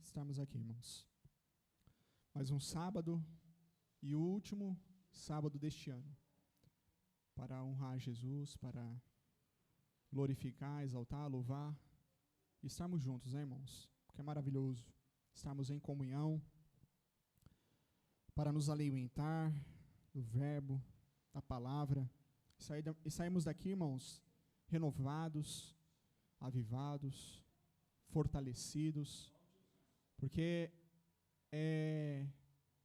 estarmos aqui, irmãos. Mais um sábado e o último sábado deste ano, para honrar Jesus, para glorificar, exaltar, louvar e estarmos juntos, né, irmãos? Porque é maravilhoso estarmos em comunhão, para nos alimentar do verbo, da palavra, e sairmos daqui, irmãos, renovados, avivados, fortalecidos, porque é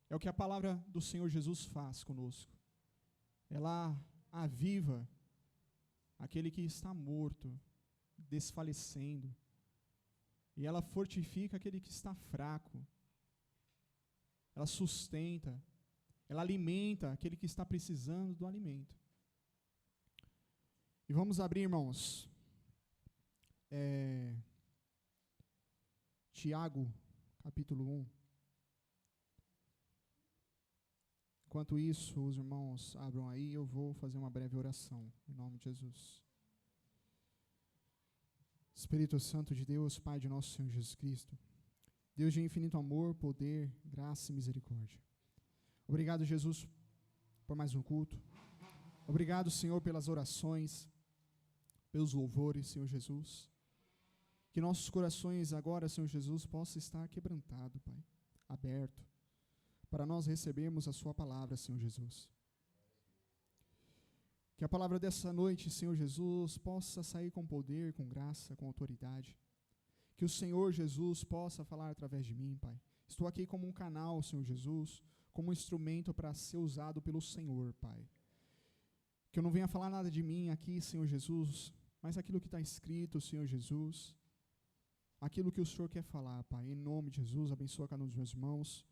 o que a palavra do Senhor Jesus faz conosco. Ela aviva aquele que está morto, desfalecendo, e ela fortifica aquele que está fraco. Ela sustenta, ela alimenta aquele que está precisando do alimento. E vamos abrir, irmãos, Tiago, capítulo 1. Enquanto isso, os irmãos abram aí, eu vou fazer uma breve oração, em nome de Jesus. Espírito Santo de Deus, Pai de nosso Senhor Jesus Cristo, Deus de infinito amor, poder, graça e misericórdia. Obrigado, Jesus, por mais um culto. Obrigado, Senhor, pelas orações, pelos louvores, Senhor Jesus. Que nossos corações agora, Senhor Jesus, possam estar quebrantados, Pai, aberto, para nós recebermos a sua palavra, Senhor Jesus. Que a palavra dessa noite, Senhor Jesus, possa sair com poder, com graça, com autoridade. Que o Senhor Jesus possa falar através de mim, Pai. Estou aqui como um canal, Senhor Jesus, como um instrumento para ser usado pelo Senhor, Pai. Que eu não venha falar nada de mim aqui, Senhor Jesus, mas aquilo que está escrito, Senhor Jesus, aquilo que o Senhor quer falar, Pai. Em nome de Jesus, abençoa cada um dos meus irmãos.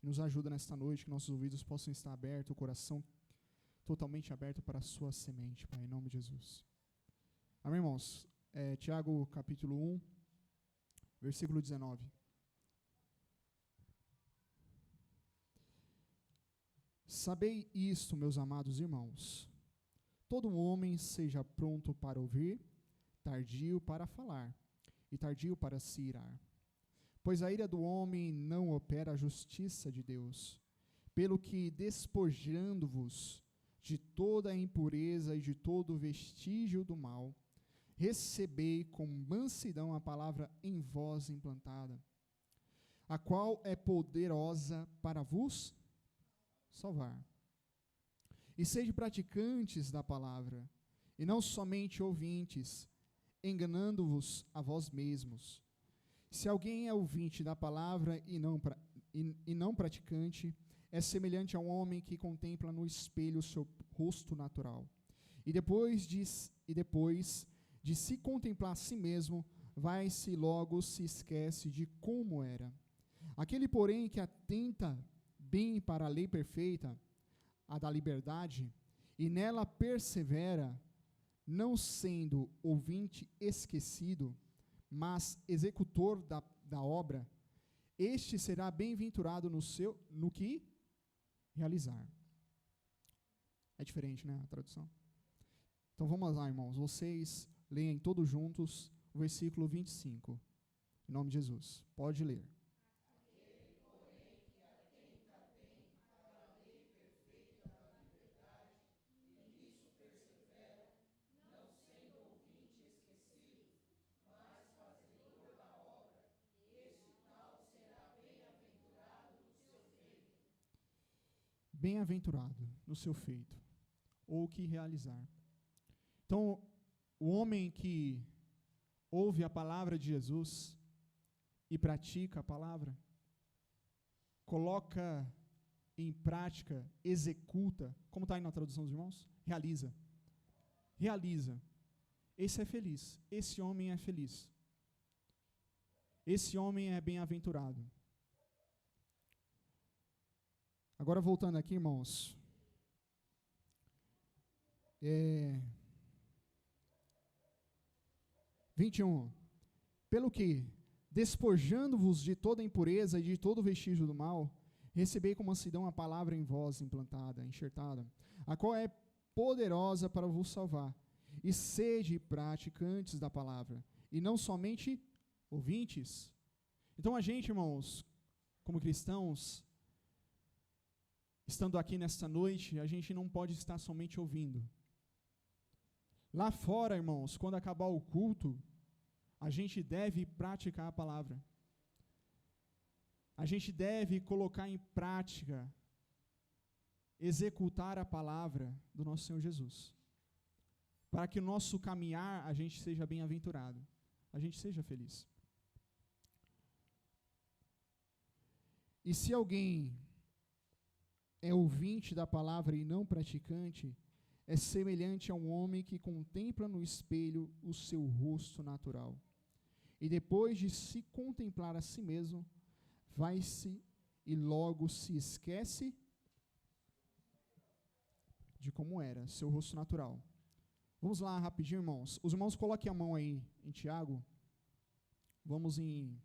Nos ajuda nesta noite, que nossos ouvidos possam estar abertos, o coração totalmente aberto para a sua semente, Pai, em nome de Jesus. Amém, irmãos? Tiago, capítulo 1, versículo 19. Sabei isto, meus amados irmãos. Todo homem seja pronto para ouvir, tardio para falar, e tardio para se irar. Pois a ira do homem não opera a justiça de Deus. Pelo que, despojando-vos de toda a impureza e de todo vestígio do mal, recebei com mansidão a palavra em vós implantada, a qual é poderosa para vos salvar. E sede praticantes da palavra, e não somente ouvintes, enganando-vos a vós mesmos. Se alguém é ouvinte da palavra e não praticante, é semelhante a um homem que contempla no espelho o seu rosto natural. E depois de se contemplar a si mesmo, vai-se e logo se esquece de como era. Aquele, porém, que atenta bem para a lei perfeita, a da liberdade, e nela persevera, não sendo ouvinte esquecido, mas executor da obra, este será bem-aventurado no que realizar. É diferente, né, a tradução? Então vamos lá, irmãos. Vocês leem todos juntos o versículo 25. Em nome de Jesus. Pode ler. Aquele, porém, que atenta bem para a lei perfeita da liberdade, e nisso persevera, não sendo ouvinte esquecido, mas fazedor da obra, esse tal será bem-aventurado no seu feito. Bem-aventurado no seu feito, ou o que realizar. Então, o homem que ouve a palavra de Jesus e pratica a palavra, coloca em prática, executa, como está aí na tradução dos irmãos? Realiza. Realiza. Esse é feliz. Esse homem é feliz. Esse homem é bem-aventurado. Agora voltando aqui, irmãos. 21. Pelo que, despojando-vos de toda impureza e de todo vestígio do mal, recebei com mansidão a palavra em vós implantada, enxertada, a qual é poderosa para vos salvar. E sede praticantes da palavra, e não somente ouvintes, Então a gente, irmãos, como cristãos, estando aqui nesta noite, a gente não pode estar somente ouvindo. Lá fora, irmãos, quando acabar o culto, a gente deve praticar a palavra. A gente deve colocar em prática, executar a palavra do nosso Senhor Jesus. Para que o nosso caminhar, a gente seja bem-aventurado, a gente seja feliz. E se alguém é ouvinte da palavra e não praticante, é semelhante a um homem que contempla no espelho o seu rosto natural. E depois de se contemplar a si mesmo, vai-se e logo se esquece de como era, seu rosto natural. Vamos lá rapidinho, irmãos. Os irmãos coloquem a mão aí em Tiago. Vamos em,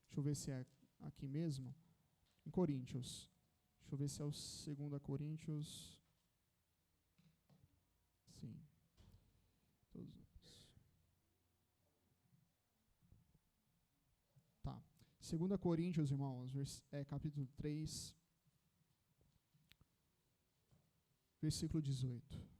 deixa eu ver se é aqui mesmo, em Coríntios. Deixa eu ver se é o 2 Coríntios. Sim. Tá. 2 Coríntios, irmãos, capítulo 3, versículo 18.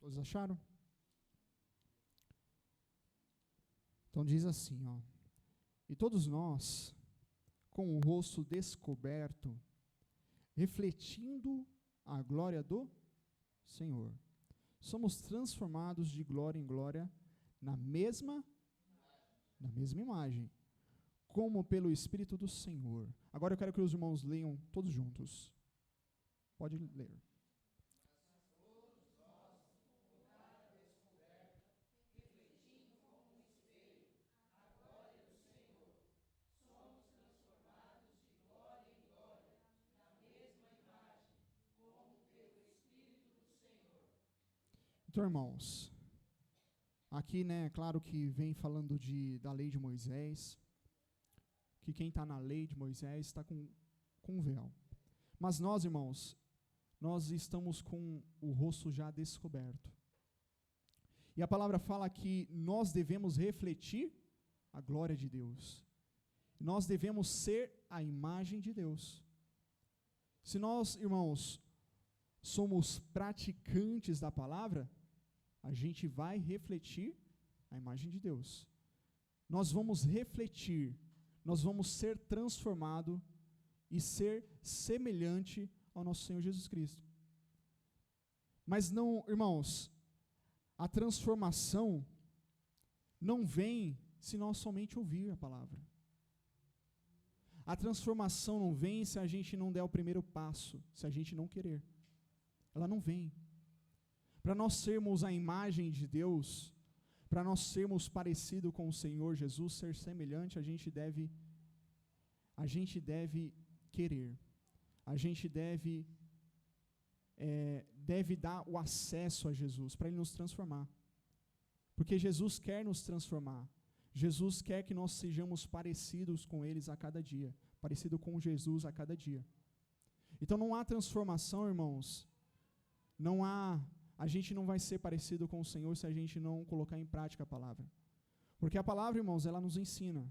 Todos acharam? Então diz assim, ó. E todos nós, com o rosto descoberto, refletindo a glória do Senhor, somos transformados de glória em glória na mesma imagem, como pelo Espírito do Senhor. Agora eu quero que os irmãos leiam todos juntos. Pode ler. Então, irmãos, aqui, né, claro que vem falando da lei de Moisés, que quem está na lei de Moisés está com um véu. Mas nós, irmãos, nós estamos com o rosto já descoberto. E a palavra fala que nós devemos refletir a glória de Deus. Nós devemos ser a imagem de Deus. Se nós, irmãos, somos praticantes da palavra, a gente vai refletir a imagem de Deus. Nós vamos refletir, nós vamos ser transformados e ser semelhante ao nosso Senhor Jesus Cristo. Mas não, irmãos, a transformação não vem se nós somente ouvir a palavra. A transformação não vem se a gente não der o primeiro passo, se a gente não querer. Ela não vem. Para nós sermos a imagem de Deus, para nós sermos parecidos com o Senhor Jesus, ser semelhante, a gente deve querer. A gente deve dar o acesso a Jesus, para Ele nos transformar. Porque Jesus quer nos transformar. Jesus quer que nós sejamos parecidos com eles a cada dia, parecido com Jesus a cada dia. Então não há transformação, irmãos. A gente não vai ser parecido com o Senhor se a gente não colocar em prática a palavra. Porque a palavra, irmãos, ela nos ensina.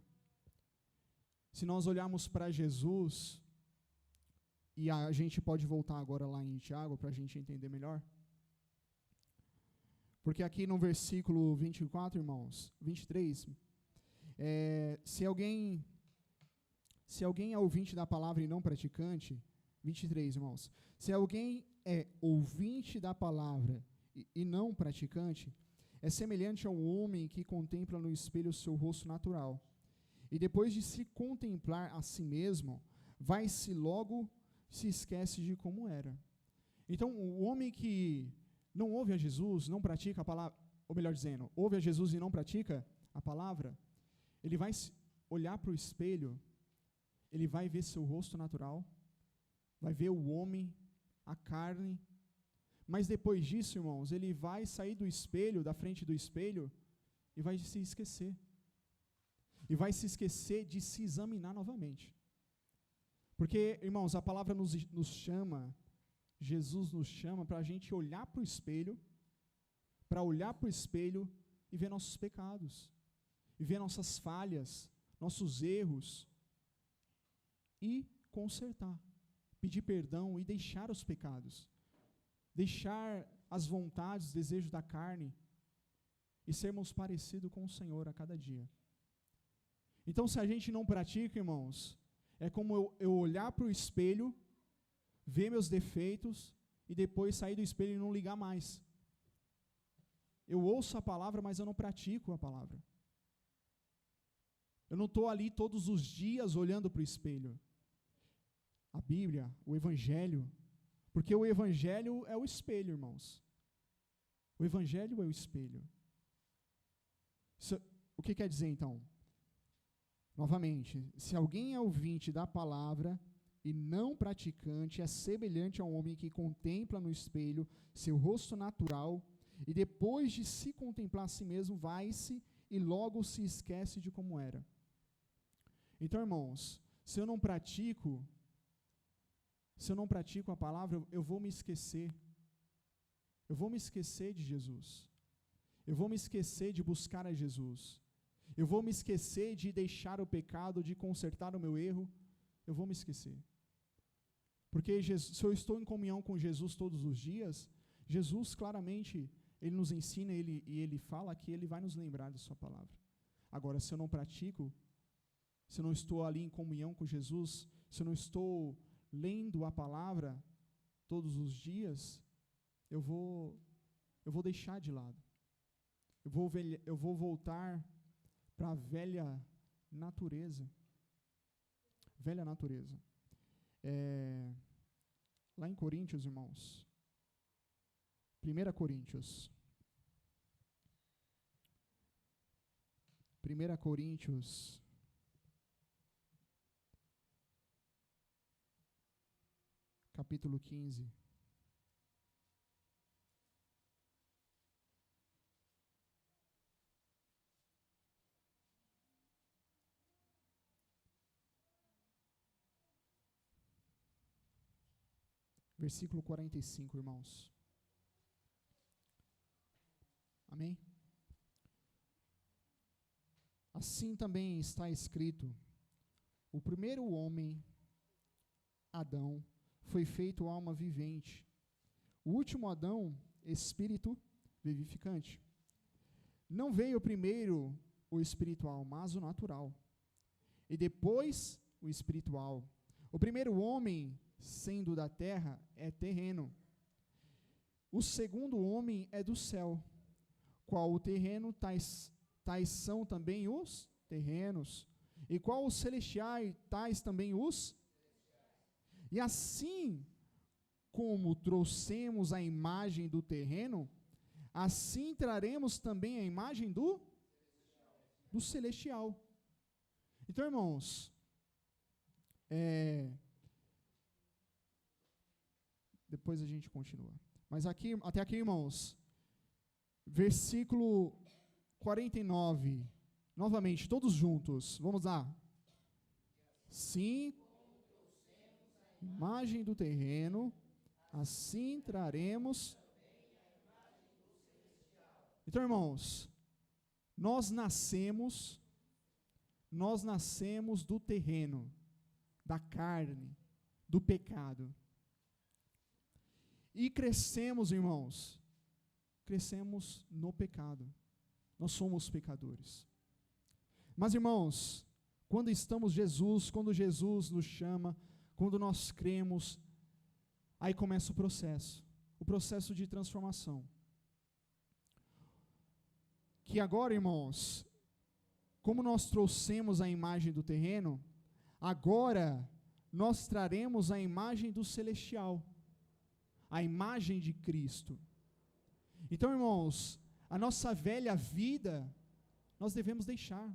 Se nós olharmos para Jesus, e a gente pode voltar agora lá em Tiago para a gente entender melhor. Porque aqui no versículo 24, irmãos, 23, se alguém é ouvinte da palavra e não praticante, 23, irmãos, se alguém é ouvinte da palavra e não praticante, é semelhante a um homem que contempla no espelho o seu rosto natural. E depois de se contemplar a si mesmo, vai-se logo, se esquece de como era. Então, o homem que não ouve a Jesus, não pratica a palavra, ou melhor dizendo, ouve a Jesus e não pratica a palavra, ele vai olhar para o espelho, ele vai ver seu rosto natural, vai ver o homem, a carne, mas depois disso, irmãos, ele vai sair do espelho, da frente do espelho, e vai se esquecer. e vai se esquecer de se examinar novamente. Porque, irmãos, a palavra nos chama, Jesus nos chama para a gente olhar para o espelho, e ver nossos pecados, e ver nossas falhas, nossos erros, e consertar, pedir perdão e deixar os pecados, deixar as vontades, os desejos da carne, e sermos parecidos com o Senhor a cada dia. Então, se a gente não pratica, irmãos, é como eu olhar para o espelho, ver meus defeitos, e depois sair do espelho e não ligar mais. Eu ouço a palavra, mas eu não pratico a palavra. Eu não estou ali todos os dias olhando para o espelho. A Bíblia, o Evangelho, porque o Evangelho é o espelho, irmãos. O Evangelho é o espelho. O que quer dizer, então? Novamente, se alguém é ouvinte da palavra e não praticante, é semelhante a um homem que contempla no espelho seu rosto natural e depois de se contemplar a si mesmo, vai-se e logo se esquece de como era. Então, irmãos, se eu não pratico a palavra, eu vou me esquecer. Eu vou me esquecer de Jesus. Eu vou me esquecer de buscar a Jesus. Eu vou me esquecer de deixar o pecado, de consertar o meu erro. Eu vou me esquecer. Porque se eu estou em comunhão com Jesus todos os dias, Jesus claramente, Ele nos ensina e Ele fala que Ele vai nos lembrar de sua palavra. Agora, se eu não pratico, se eu não estou ali em comunhão com Jesus, se eu não estou lendo a palavra todos os dias, eu vou deixar de lado. Eu vou voltar para a velha natureza. Velha natureza. Lá em Coríntios, irmãos. 1 Coríntios. 1 Coríntios. Capítulo 15. Versículo 45, irmãos. Amém? Assim também está escrito: o primeiro homem, Adão, foi feito alma vivente. O último Adão, espírito vivificante. Não veio primeiro o espiritual, mas o natural. E depois o espiritual. O primeiro homem, sendo da terra, é terreno. O segundo homem é do céu. Qual o terreno, tais são também os terrenos. E qual os celestiais, tais também os. E assim como trouxemos a imagem do terreno, assim traremos também a imagem do celestial. Então, irmãos, depois a gente continua. Mas até aqui, irmãos, versículo 49, novamente, todos juntos, vamos lá. Sim, imagem do terreno, assim traremos. Então, irmãos, nós nascemos do terreno, da carne, do pecado. E crescemos, irmãos, no pecado. Nós somos pecadores. Mas, irmãos, quando Jesus nos chama, quando nós cremos, aí começa o processo de transformação. Que agora, irmãos, como nós trouxemos a imagem do terreno, agora nós traremos a imagem do celestial, a imagem de Cristo. Então, irmãos, a nossa velha vida, nós devemos deixar.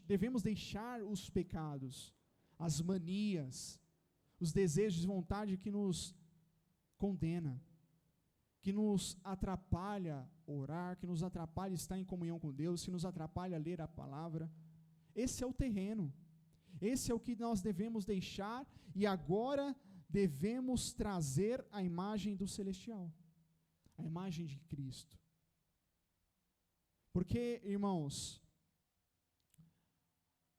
Devemos deixar os pecados, as manias, os desejos de vontade que nos condena, que nos atrapalha orar, que nos atrapalha estar em comunhão com Deus, que nos atrapalha ler a palavra. Esse é o terreno. Esse é o que nós devemos deixar e agora devemos trazer a imagem do celestial, a imagem de Cristo. Porque, irmãos,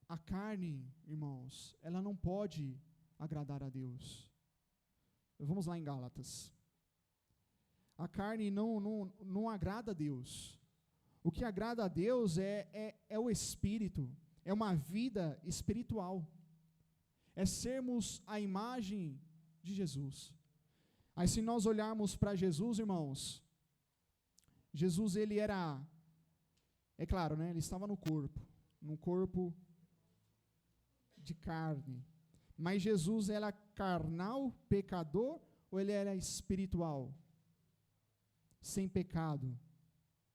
a carne, irmãos, ela não pode agradar a Deus. Vamos lá em Gálatas. A carne não agrada a Deus. O que agrada a Deus é o Espírito, é uma vida espiritual, é sermos a imagem de Jesus. Aí se nós olharmos para Jesus, irmãos, Jesus ele era, é claro, né, ele estava no corpo de carne, mas Jesus era carnal, pecador, ou ele era espiritual, sem pecado?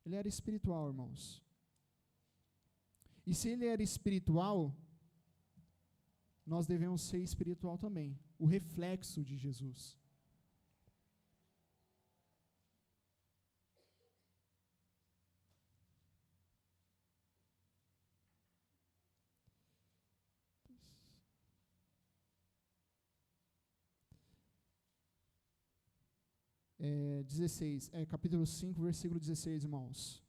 Ele era espiritual, irmãos. E se ele era espiritual, nós devemos ser espiritual também, o reflexo de Jesus. Capítulo 5, versículo 16, irmãos.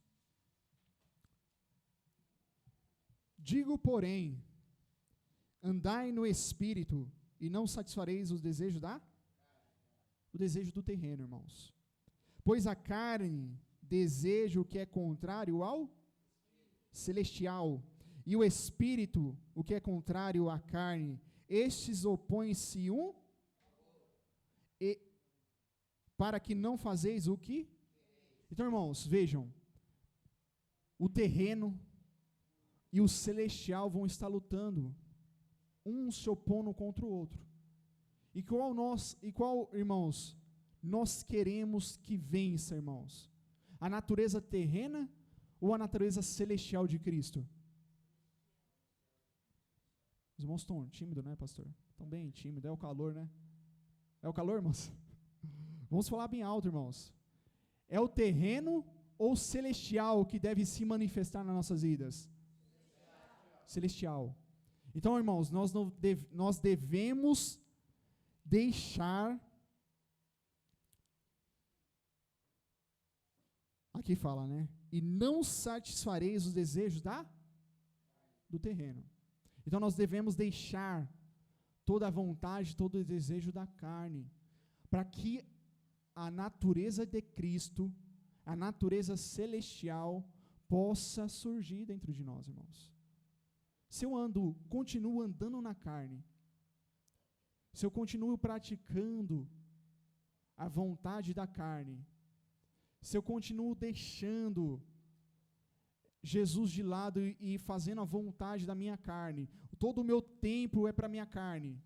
Digo, porém, andai no Espírito, e não satisfareis os desejos o desejo do terreno, irmãos. Pois a carne deseja o que é contrário ao celestial, e o Espírito, o que é contrário à carne. Estes opõem-se para que não fazeis o que? Então, irmãos, vejam, o terreno e o celestial vão estar lutando, um se opondo contra o outro. E qual, irmãos, nós queremos que vença, irmãos? A natureza terrena ou a natureza celestial de Cristo? Os irmãos estão tímidos, né, pastor? Estão bem tímidos, é o calor, né? É o calor, irmãos? Vamos falar bem alto, irmãos. É o terreno ou celestial que deve se manifestar nas nossas vidas? Celestial. Então, irmãos, nós devemos deixar. Aqui fala, né? E não satisfareis os desejos do terreno. Então, nós devemos deixar toda a vontade, todo o desejo da carne, para que a natureza de Cristo, a natureza celestial, possa surgir dentro de nós, irmãos. Se eu continuo andando na carne, se eu continuo praticando a vontade da carne, se eu continuo deixando Jesus de lado e fazendo a vontade da minha carne, todo o meu tempo é para a minha carne,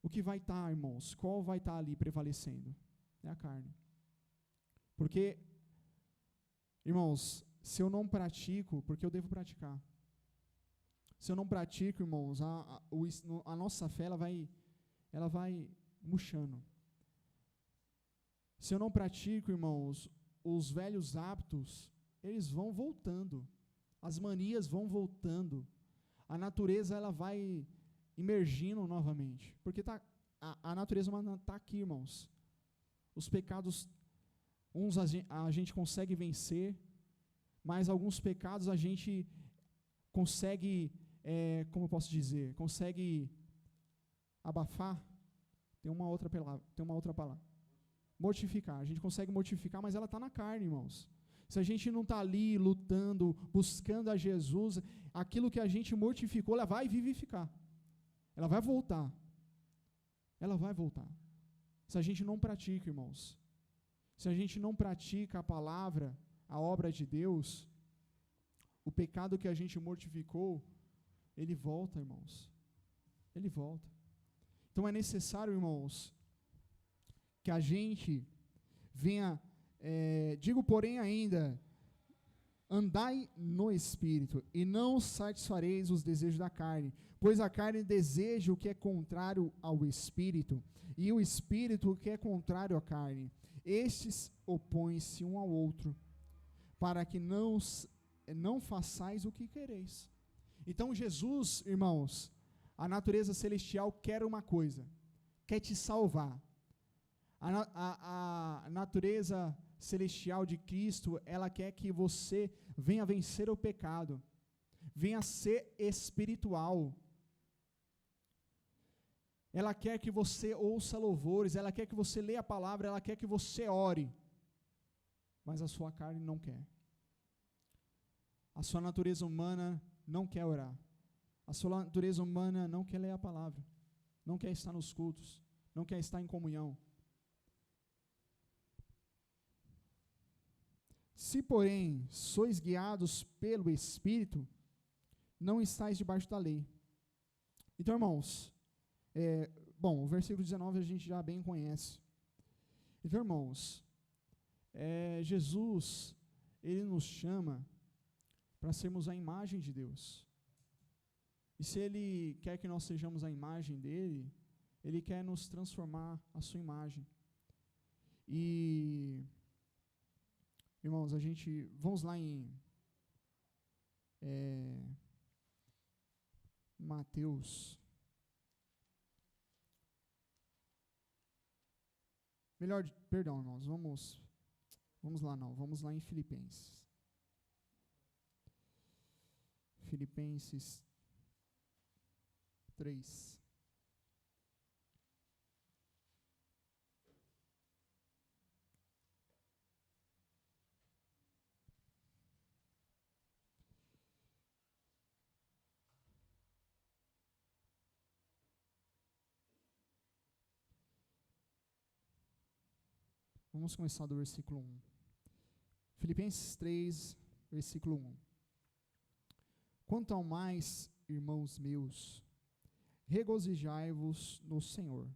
o que vai estar, irmãos? Qual vai estar ali prevalecendo? É a carne. Porque, irmãos, se eu não pratico, porque eu devo praticar. Se eu não pratico, irmãos, a nossa fé ela vai murchando. Se eu não pratico, irmãos, os velhos hábitos, eles vão voltando. As manias vão voltando. A natureza ela vai imergindo novamente. Porque a natureza humana está aqui, irmãos. Os pecados, uns a gente consegue vencer, mas alguns pecados a gente consegue, como eu posso dizer, consegue abafar. Tem uma outra palavra. Mortificar. A gente consegue mortificar, mas ela está na carne, irmãos. Se a gente não está ali lutando, buscando a Jesus, aquilo que a gente mortificou, ela vai vivificar. Ela vai voltar. Ela vai voltar. Se a gente não pratica, irmãos, se a gente não pratica a palavra, a obra de Deus, o pecado que a gente mortificou, ele volta, irmãos. Ele volta. Então é necessário, irmãos, que a gente venha, digo porém ainda, andai no Espírito, e não satisfareis os desejos da carne, pois a carne deseja o que é contrário ao Espírito, e o Espírito o que é contrário à carne. Estes opõem-se um ao outro, para que não não façais o que quereis. Então Jesus, irmãos, a natureza celestial quer uma coisa, quer te salvar. A natureza celestial de Cristo, ela quer que você venha vencer o pecado, venha ser espiritual. Ela quer que você ouça louvores, ela quer que você leia a palavra, ela quer que você ore, mas a sua carne não quer. A sua natureza humana não quer orar. A sua natureza humana não quer ler a palavra, não quer estar nos cultos, não quer estar em comunhão. Se, porém, sois guiados pelo Espírito, não estáis debaixo da lei. Então, irmãos, o versículo 19 a gente já bem conhece. Então, irmãos, Jesus, ele nos chama para sermos a imagem de Deus. E se ele quer que nós sejamos a imagem dele, ele quer nos transformar a sua imagem. E, irmãos, vamos lá em Mateus. Perdão, irmãos, vamos lá em Filipenses. Filipenses 3. Vamos começar do versículo 1. Filipenses 3, versículo 1. Quanto ao mais, irmãos meus, regozijai-vos no Senhor.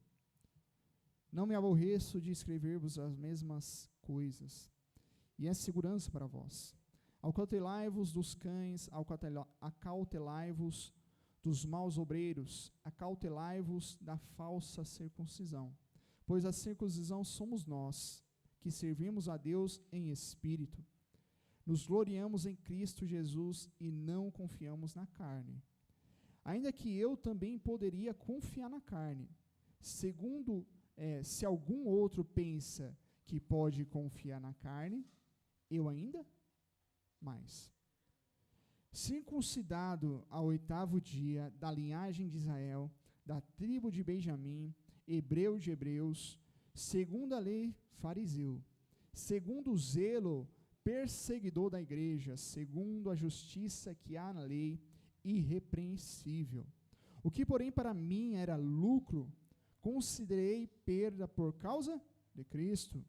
Não me aborreço de escrever-vos as mesmas coisas, e é segurança para vós. Acautelai-vos dos cães, acautelai-vos dos maus obreiros, acautelai-vos da falsa circuncisão. Pois a circuncisão somos nós, que servimos a Deus em espírito. Nos gloriamos em Cristo Jesus e não confiamos na carne. Ainda que eu também poderia confiar na carne, se algum outro pensa que pode confiar na carne, eu ainda mais. Circuncidado ao 8º dia, da linhagem de Israel, da tribo de Benjamim, hebreu de hebreus, segundo a lei, fariseu, segundo o zelo, perseguidor da igreja, segundo a justiça que há na lei, irrepreensível. O que, porém, para mim era lucro, considerei perda por causa de Cristo.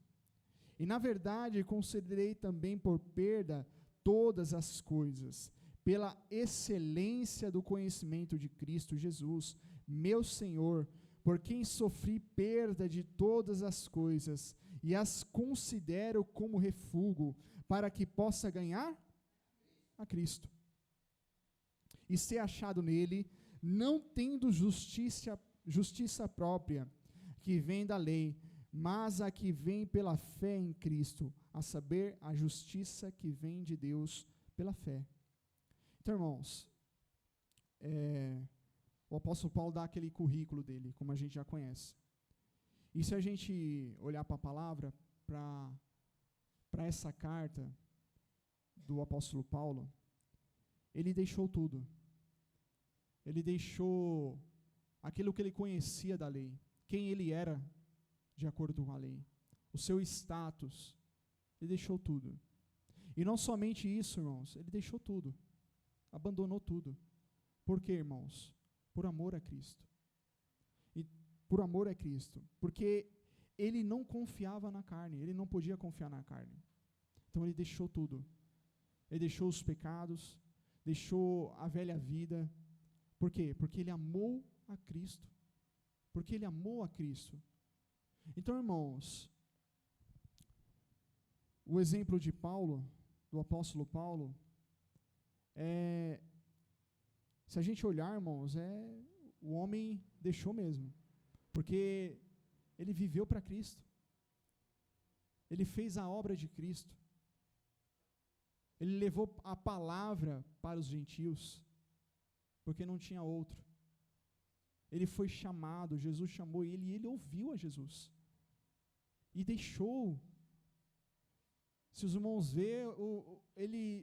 E, na verdade, considerei também por perda todas as coisas, pela excelência do conhecimento de Cristo Jesus, meu Senhor, por quem sofri perda de todas as coisas, e as considero como refúgio, para que possa ganhar a Cristo, e ser achado nele, não tendo justiça própria, que vem da lei, mas a que vem pela fé em Cristo, a saber, a justiça que vem de Deus pela fé. Então, irmãos, o apóstolo Paulo dá aquele currículo dele, como a gente já conhece. E se a gente olhar para a palavra, para essa carta do apóstolo Paulo, ele deixou tudo. Ele deixou aquilo que ele conhecia da lei, quem ele era de acordo com a lei, o seu status, ele deixou tudo. E não somente isso, irmãos, ele deixou tudo, abandonou tudo. Por quê, irmãos? Por amor a Cristo. E por amor a Cristo, porque ele não confiava na carne, ele não podia confiar na carne. Então ele deixou tudo. Ele deixou os pecados, deixou a velha vida. Por quê? Porque ele amou a Cristo. Porque ele amou a Cristo. Então, irmãos, o exemplo de Paulo, do apóstolo Paulo, se a gente olhar, irmãos, o homem deixou mesmo. Porque ele viveu para Cristo. Ele fez a obra de Cristo. Ele levou a palavra para os gentios, porque não tinha outro. Ele foi chamado, Jesus chamou ele e ele ouviu a Jesus. E deixou. Se os irmãos verem,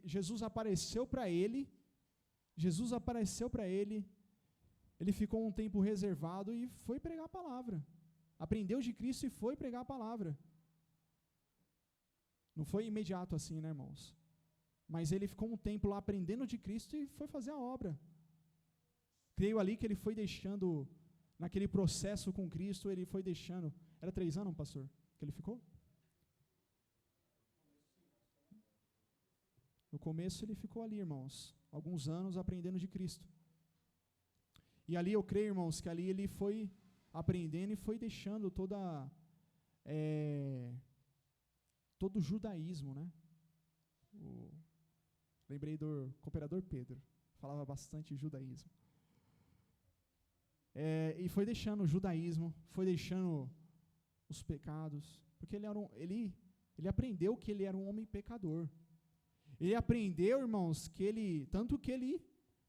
Jesus apareceu para ele, ele ficou um tempo reservado e foi pregar a palavra. Aprendeu de Cristo e foi pregar a palavra. Não foi imediato assim, né, irmãos? Mas ele ficou um tempo lá aprendendo de Cristo e foi fazer a obra. Creio ali que ele foi deixando, naquele processo com Cristo, ele foi deixando. Era 3 anos, pastor, que ele ficou? No começo ele ficou ali, irmãos, alguns anos aprendendo de Cristo. E ali eu creio, irmãos, que ali ele foi aprendendo e foi deixando todo o judaísmo, né? Lembrei do cooperador Pedro, falava bastante judaísmo. E foi deixando o judaísmo, foi deixando os pecados, porque ele aprendeu que ele era um homem pecador. Ele aprendeu, irmãos, tanto que ele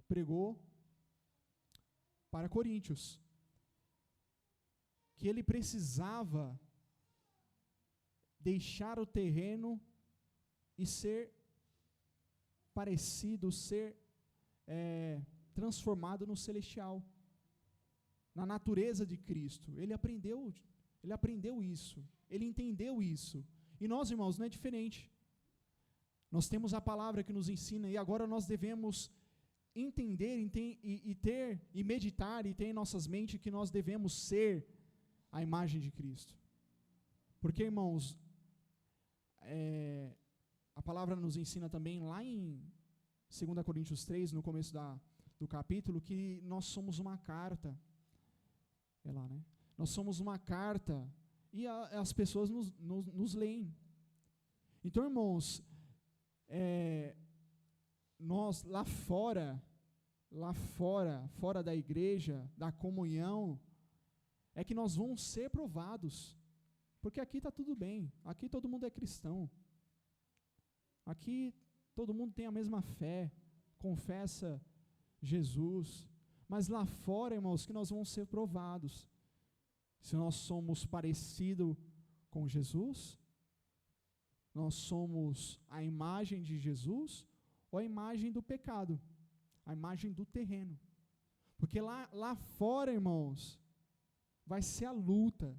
pregou para Coríntios, que ele precisava deixar o terreno e ser parecido, ser transformado no celestial, na natureza de Cristo. Ele aprendeu isso, ele entendeu isso. E nós, irmãos, não é diferente. Nós temos a palavra que nos ensina e agora nós devemos entender e meditar e ter em nossas mentes que nós devemos ser a imagem de Cristo. Porque, irmãos, a palavra nos ensina também lá em 2 Coríntios 3, no começo do capítulo, que nós somos uma carta. Lá, né? Nós somos uma carta e as pessoas nos leem. Então, irmãos, nós lá fora da igreja, da comunhão, é que nós vamos ser provados, porque aqui está tudo bem, aqui todo mundo é cristão, aqui todo mundo tem a mesma fé, confessa Jesus, mas lá fora, irmãos, que nós vamos ser provados, se nós somos parecidos com Jesus, nós somos a imagem de Jesus ou a imagem do pecado, a imagem do terreno. Porque lá fora, irmãos, vai ser a luta.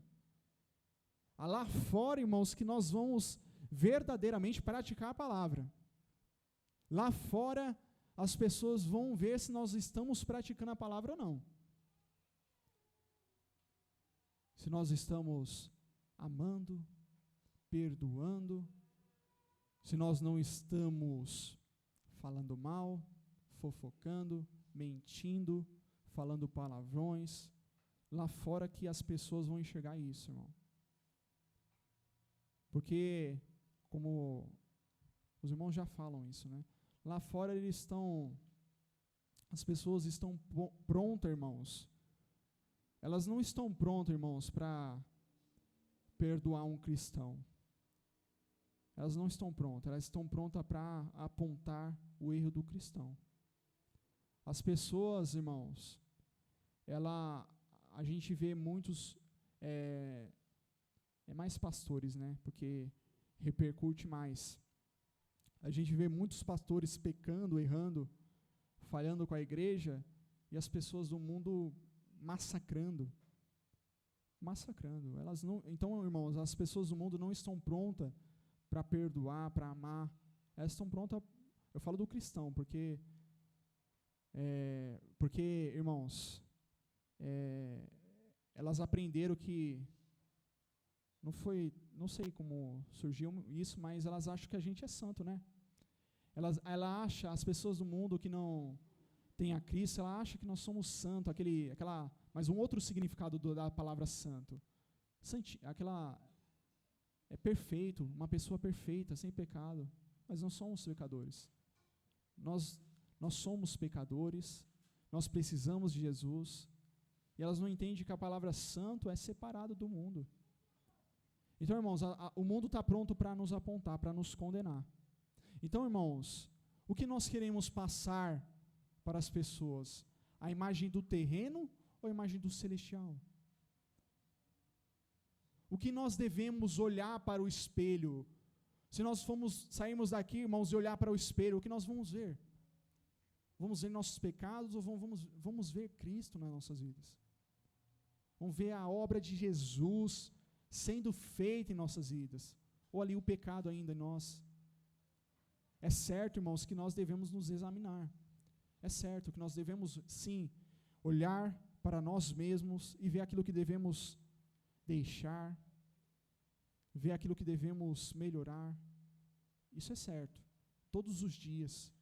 Lá fora, irmãos, que nós vamos verdadeiramente praticar a palavra. Lá fora, as pessoas vão ver se nós estamos praticando a palavra ou não. Se nós estamos amando, perdoando, se nós não estamos falando mal, fofocando, mentindo, falando palavrões, lá fora que as pessoas vão enxergar isso, irmão. Porque, como os irmãos já falam isso, né? Lá fora as pessoas estão prontas, irmãos. Elas não estão prontas, irmãos, para perdoar um cristão. Elas não estão prontas, elas estão prontas para apontar o erro do cristão. As pessoas, irmãos, a gente vê muitos, mais pastores, né, porque repercute mais. A gente vê muitos pastores pecando, errando, falhando com a igreja, e as pessoas do mundo massacrando. Elas não, então, irmãos, as pessoas do mundo não estão prontas para perdoar, para amar. Elas estão prontas, eu falo do cristão, porque irmãos, elas aprenderam que, não sei como surgiu isso, mas elas acham que a gente é santo, né? Ela acha, as pessoas do mundo que não tem a Cristo, ela acha que nós somos santos, mas um outro significado da palavra santo. É perfeito, uma pessoa perfeita, sem pecado, mas não somos pecadores. Nós somos pecadores, nós precisamos de Jesus, e elas não entendem que a palavra santo é separado do mundo. Então, irmãos, o mundo está pronto para nos apontar, para nos condenar. Então, irmãos, o que nós queremos passar para as pessoas? A imagem do terreno ou a imagem do celestial? O que nós devemos olhar para o espelho? Se nós sairmos daqui, irmãos, e olhar para o espelho, o que nós vamos ver? Vamos ver nossos pecados ou vamos ver Cristo nas nossas vidas? Vamos ver a obra de Jesus sendo feita em nossas vidas? Ou ali o pecado ainda em nós? É certo, irmãos, que nós devemos nos examinar. É certo que nós devemos, sim, olhar para nós mesmos e ver aquilo que devemos deixar, ver aquilo que devemos melhorar. Isso é certo, todos os dias.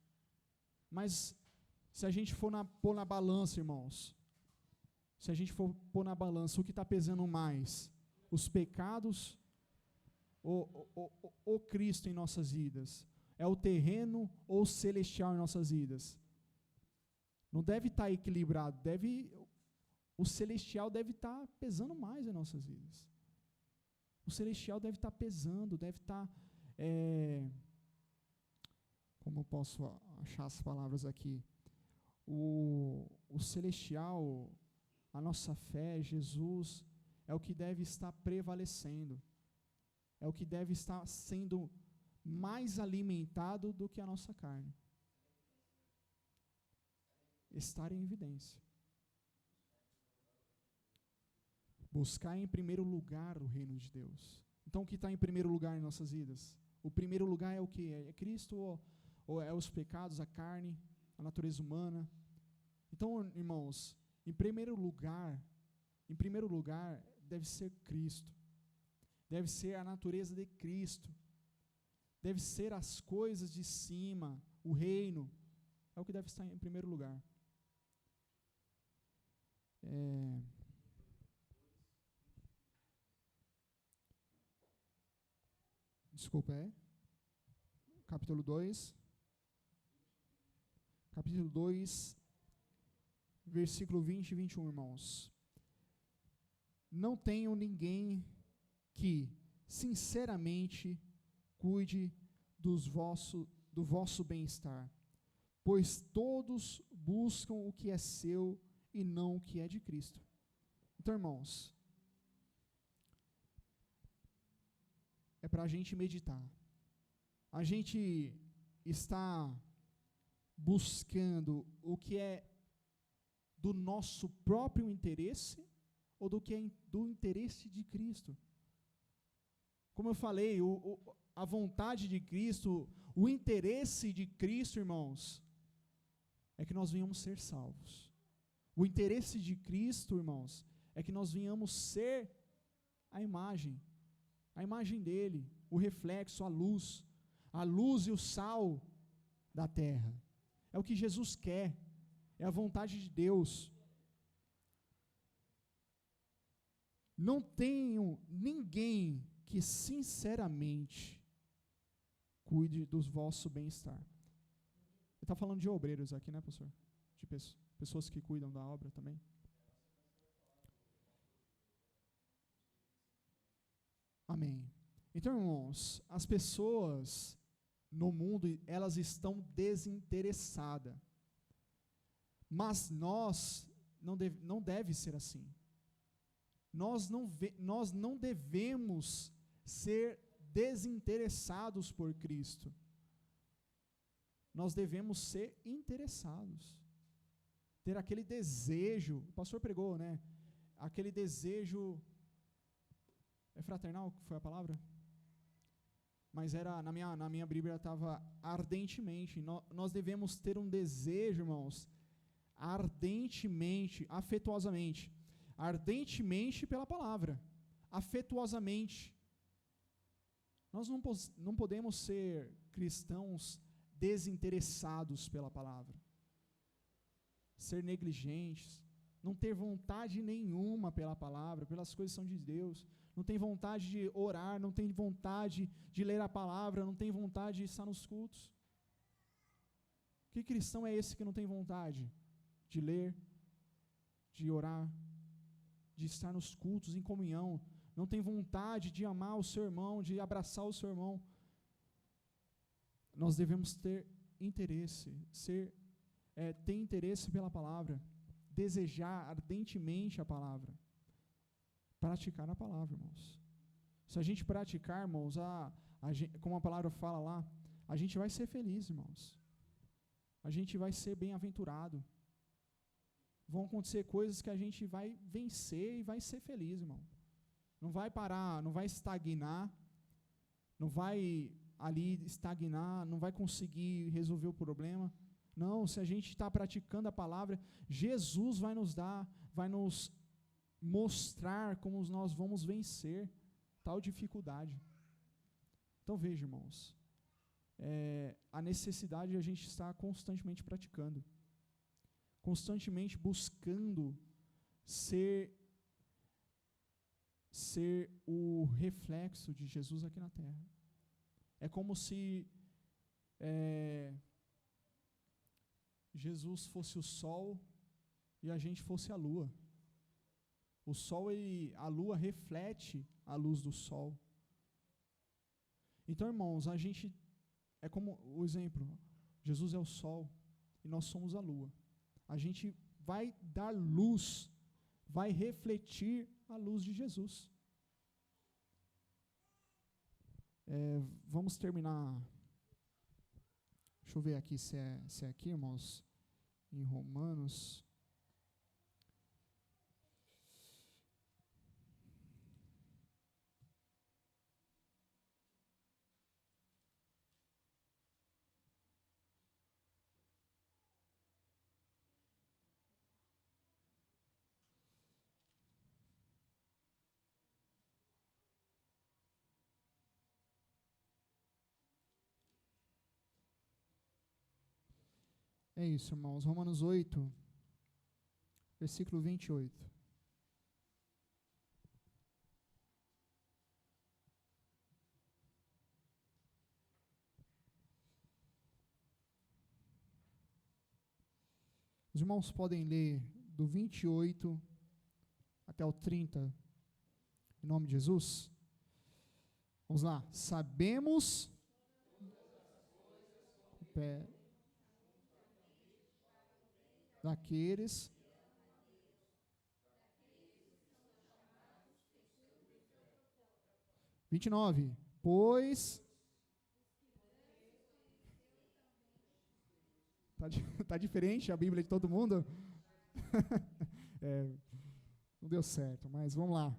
Mas se a gente for pôr na balança, irmãos, se a gente for pôr na balança, o que está pesando mais? Os pecados ou Cristo em nossas vidas? É o terreno ou o celestial em nossas vidas? Não deve estar equilibrado, o celestial deve estar pesando mais em nossas vidas. O celestial deve estar pesando, deve estar, como eu posso achar as palavras aqui? O celestial, a nossa fé, Jesus, é o que deve estar prevalecendo, é o que deve estar sendo mais alimentado do que a nossa carne. Estar em evidência. Buscar em primeiro lugar o reino de Deus. Então, o que está em primeiro lugar em nossas vidas? O primeiro lugar é o que? É Cristo ou é os pecados, a carne, a natureza humana? Então, irmãos, em primeiro lugar deve ser Cristo. Deve ser a natureza de Cristo. Deve ser as coisas de cima, o reino. É o que deve estar em primeiro lugar. Desculpa, capítulo 2, versículo 20 e 21, irmãos. Não tenho ninguém que, sinceramente, cuide do vosso bem-estar, pois todos buscam o que é seu e não o que é de Cristo. Então, irmãos, é para a gente meditar. A gente está buscando o que é do nosso próprio interesse ou do que é do interesse de Cristo? Como eu falei, a vontade de Cristo, o interesse de Cristo, irmãos, é que nós venhamos ser salvos. O interesse de Cristo, irmãos, é que nós venhamos ser a imagem dele, o reflexo, a luz e o sal da terra. É o que Jesus quer, é a vontade de Deus. Não tenho ninguém que sinceramente cuide do vosso bem-estar. Ele está falando de obreiros aqui, né, pastor? De pessoas que cuidam da obra também. Amém. Então, irmãos, as pessoas no mundo, elas estão desinteressadas. Mas nós, não deve ser assim. Nós não devemos ser desinteressados por Cristo. Nós devemos ser interessados. Ter aquele desejo, o pastor pregou, né? Aquele desejo, é fraternal que foi a palavra? Mas era, na minha Bíblia estava ardentemente. Nós devemos ter um desejo, irmãos, ardentemente, afetuosamente. Ardentemente pela palavra, afetuosamente. Nós não podemos ser cristãos desinteressados pela palavra, ser negligentes, não ter vontade nenhuma pela palavra, pelas coisas que são de Deus, não tem vontade de orar, não tem vontade de ler a palavra, não tem vontade de estar nos cultos. Que cristão é esse que não tem vontade de ler, de orar, de estar nos cultos, em comunhão, não tem vontade de amar o seu irmão, de abraçar o seu irmão? nós devemos ter interesse, ter interesse pela palavra, desejar ardentemente a palavra, praticar a palavra, irmãos. Se a gente praticar, irmãos, como a palavra fala lá, a gente vai ser feliz, irmãos. A gente vai ser bem-aventurado. Vão acontecer coisas que a gente vai vencer e vai ser feliz, irmão. Não vai parar, não vai estagnar, não vai ali estagnar, não vai conseguir resolver o problema. Não, se a gente está praticando a palavra, Jesus vai nos mostrar como nós vamos vencer tal dificuldade. Então veja, irmãos, a necessidade de a gente estar constantemente praticando, constantemente buscando ser o reflexo de Jesus aqui na terra. É como se Jesus fosse o sol e a gente fosse a lua. O sol a lua reflete a luz do sol. Então, irmãos, a gente é como o exemplo, Jesus é o sol e nós somos a lua. A gente vai dar luz, vai refletir a luz de Jesus. Vamos terminar. Deixa eu ver aqui se é aqui, irmãos, em Romanos. É isso, irmãos. Romanos 8, versículo 28. Os irmãos podem ler do 28 até o 30, em nome de Jesus. Vamos lá. Sabemos daqueles pois tá diferente a Bíblia de todo mundo. Não deu certo, mas vamos lá.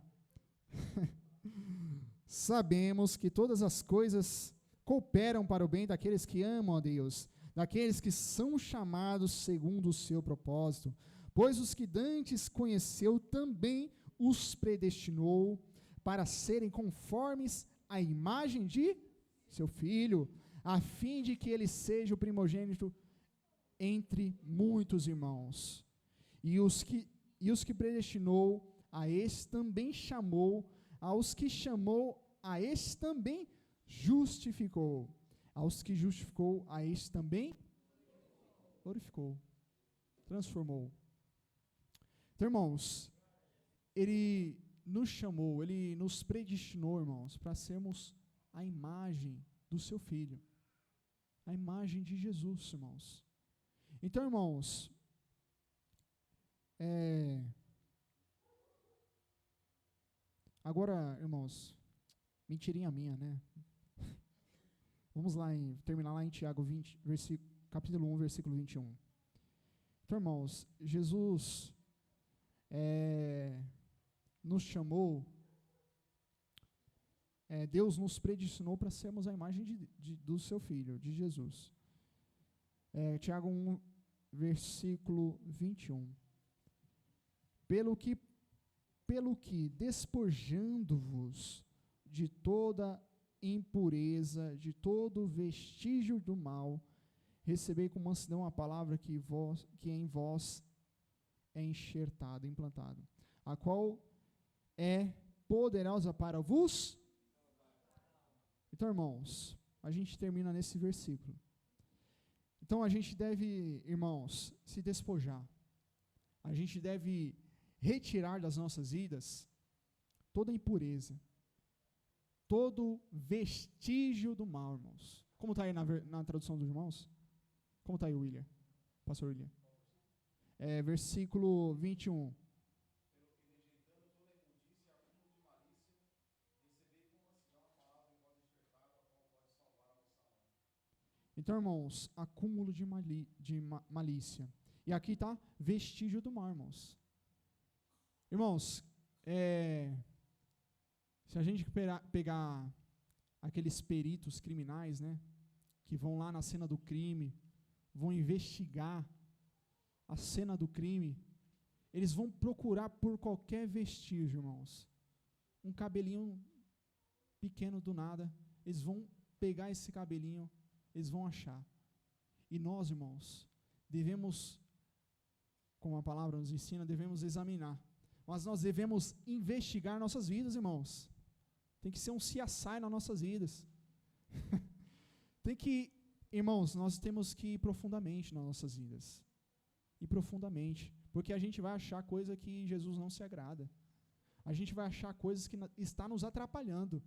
Sabemos que todas as coisas cooperam para o bem daqueles que amam a Deus, daqueles que são chamados segundo o seu propósito. Pois os que dantes conheceu também os predestinou para serem conformes à imagem de seu Filho, a fim de que ele seja o primogênito entre muitos irmãos. E os que predestinou, a estes também chamou, aos que chamou, a estes também justificou, aos que justificou, a estes também glorificou, transformou. Então, irmãos, Ele nos chamou, Ele nos predestinou, irmãos, para sermos a imagem do seu Filho, a imagem de Jesus, irmãos. Então, irmãos, agora, irmãos, mentirinha minha, né? Vamos lá, terminar lá em Tiago 20, capítulo 1, versículo 21. Então, irmãos, Jesus nos chamou, Deus nos predestinou para sermos a imagem do seu Filho, de Jesus. Tiago 1, versículo 21. Pelo que despojando-vos de toda impureza, de todo vestígio do mal, recebei com mansidão a palavra que em vós é enxertada, implantada, a qual é poderosa para vos. Então, irmãos, a gente termina nesse versículo. Então, a gente deve, irmãos, se despojar. A gente deve retirar das nossas vidas toda impureza, todo vestígio do mal, irmãos. Como está aí na tradução dos irmãos? Como está aí, William? Pastor William. Versículo 21. Então, irmãos, acúmulo de malícia. E aqui está vestígio do mal, irmãos. Irmãos, se a gente pegar aqueles peritos criminais, né, que vão lá na cena do crime, vão investigar a cena do crime, eles vão procurar por qualquer vestígio, irmãos. Um cabelinho pequeno do nada, eles vão pegar esse cabelinho, eles vão achar. E nós, irmãos, devemos, como a palavra nos ensina, devemos examinar. Mas nós devemos investigar nossas vidas, irmãos. Tem que ser um CSI nas nossas vidas. Irmãos, nós temos que ir profundamente nas nossas vidas. E profundamente. Porque a gente vai achar coisa que Jesus não se agrada. A gente vai achar coisas que está nos atrapalhando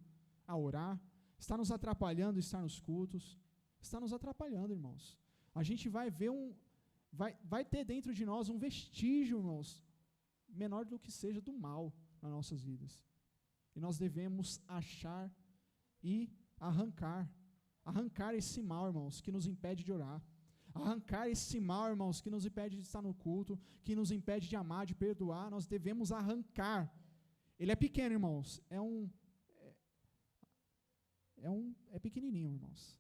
a orar, está nos atrapalhando a estar nos cultos, está nos atrapalhando, irmãos. A gente vai ver vai ter dentro de nós um vestígio, irmãos, menor do que seja do mal nas nossas vidas. E nós devemos achar e arrancar esse mal, irmãos, que nos impede de orar. Arrancar esse mal, irmãos, que nos impede de estar no culto, que nos impede de amar, de perdoar. Nós devemos arrancar. Ele é pequeno, irmãos. É pequenininho, irmãos.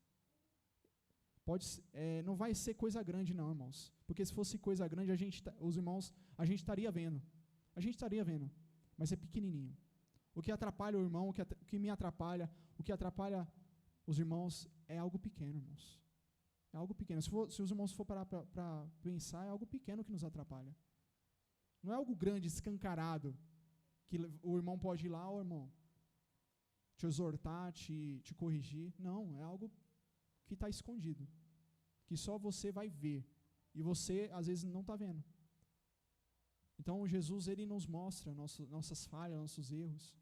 Não vai ser coisa grande, não, irmãos. Porque se fosse coisa grande, a gente estaria vendo. A gente estaria vendo. Mas é pequenininho. O que atrapalha o irmão, o que me atrapalha, o que atrapalha os irmãos, é algo pequeno, irmãos. É algo pequeno. Se os irmãos for parar para pensar, é algo pequeno que nos atrapalha. Não é algo grande, escancarado, que o irmão pode ir lá, irmão, te exortar, te corrigir. Não, é algo que está escondido, que só você vai ver, e você, às vezes, não está vendo. Então, Jesus, Ele nos mostra nossas falhas, nossos erros.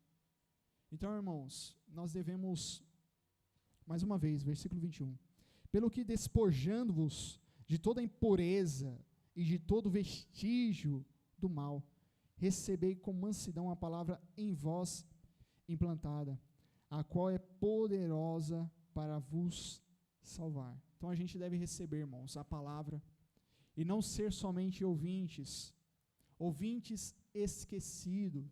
Então, irmãos, nós devemos, mais uma vez, versículo 21, pelo que despojando-vos de toda impureza e de todo vestígio do mal, recebei com mansidão a palavra em vós implantada, a qual é poderosa para vos salvar. Então a gente deve receber, irmãos, a palavra, e não ser somente ouvintes esquecidos,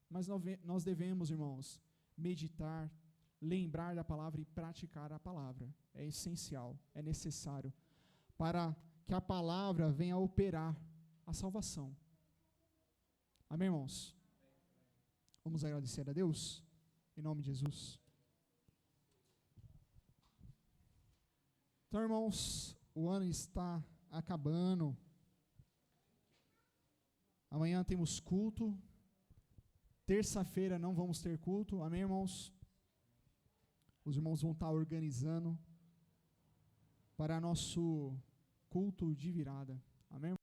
mas nós devemos, irmãos, meditar, lembrar da palavra e praticar a palavra. É essencial, é necessário, para que a palavra venha a operar a salvação. Amém, irmãos? Vamos agradecer a Deus, em nome de Jesus. Então, irmãos, o ano está acabando. Amanhã temos culto. Terça-feira não vamos ter culto. Amém, irmãos? Os irmãos vão estar organizando para nosso culto de virada. Amém?